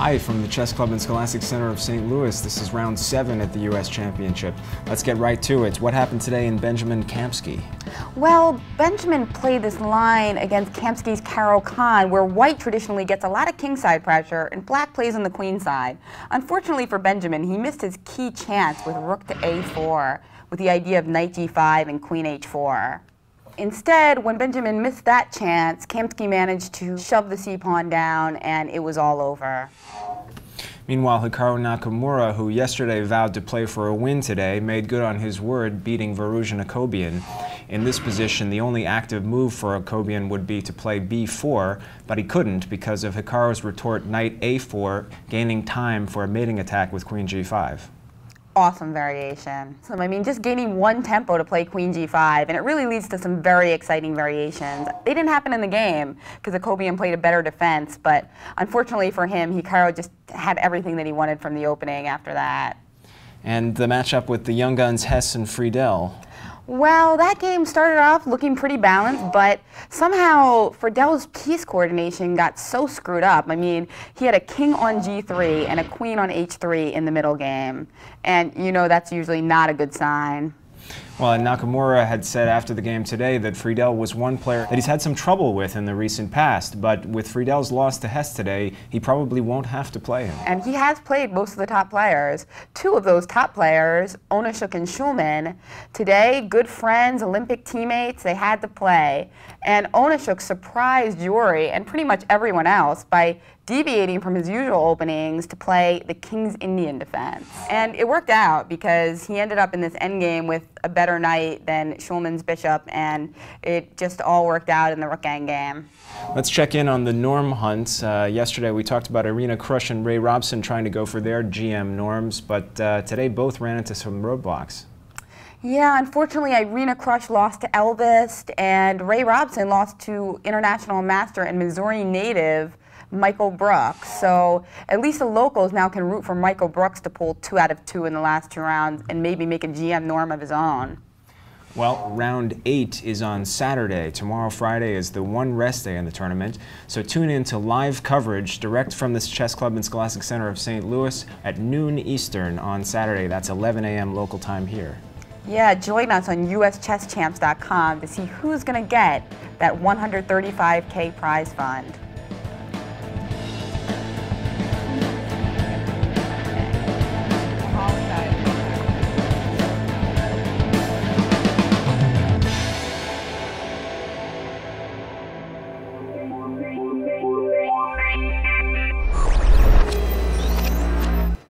Hi, from the Chess Club and Scholastic Center of St. Louis. This is round 7 at the U.S. Championship. Let's get right to it. What happened today in Benjamin Kamsky? Well, Benjamin played this line against Kamsky's Caro-Kann, where white traditionally gets a lot of kingside pressure and black plays on the queen side. Unfortunately for Benjamin, he missed his key chance with rook to a4, with the idea of knight g5 and queen h4. Instead, when Benjamin missed that chance, Kamsky managed to shove the c-pawn down, and it was all over. Meanwhile, Hikaru Nakamura, who yesterday vowed to play for a win today, made good on his word, beating Varuzhin Akobian. In this position, the only active move for Akobian would be to play b4, but he couldn't because of Hikaru's retort knight a4, gaining time for a mating attack with queen g5. Awesome variation. So, I mean, just gaining one tempo to play queen g5, and it really leads to some very exciting variations. They didn't happen in the game because Akobian played a better defense, but unfortunately for him, Hikaru just had everything that he wanted from the opening after that. And the matchup with the young guns Hess and Friedel. Well, that game started off looking pretty balanced, but somehow Friedel's piece coordination got so screwed up. I mean, he had a king on g3 and a queen on h3 in the middle game, and you know that's usually not a good sign. Well, and Nakamura had said after the game today that Friedel was one player that he's had some trouble with in the recent past, but with Friedel's loss to Hess today, he probably won't have to play him. And he has played most of the top players. Two of those top players, Onashuk and Schulman, today, good friends, Olympic teammates, they had to play. And Onashuk surprised Yuri and pretty much everyone else by deviating from his usual openings to play the King's Indian defense. And it worked out because he ended up in this endgame with a better knight than Schulman's bishop, and it just all worked out in the rook endgame. Let's check in on the norm hunt. Yesterday we talked about Irina Krush and Ray Robson trying to go for their GM norms, but today both ran into some roadblocks. Yeah, unfortunately, Irina Krush lost to Elvis, and Ray Robson lost to international master and Missouri native Michael Brooks. So at least the locals now can root for Michael Brooks to pull 2 out of 2 in the last 2 rounds and maybe make a GM norm of his own. Well, round 8 is on Saturday. Tomorrow, Friday, is the one rest day in the tournament. So tune in to live coverage direct from the Chess Club and Scholastic Center of St. Louis at noon Eastern on Saturday. That's 11 a.m. local time here. Yeah, join us on uschesschamps.com to see who's going to get that $135K prize fund.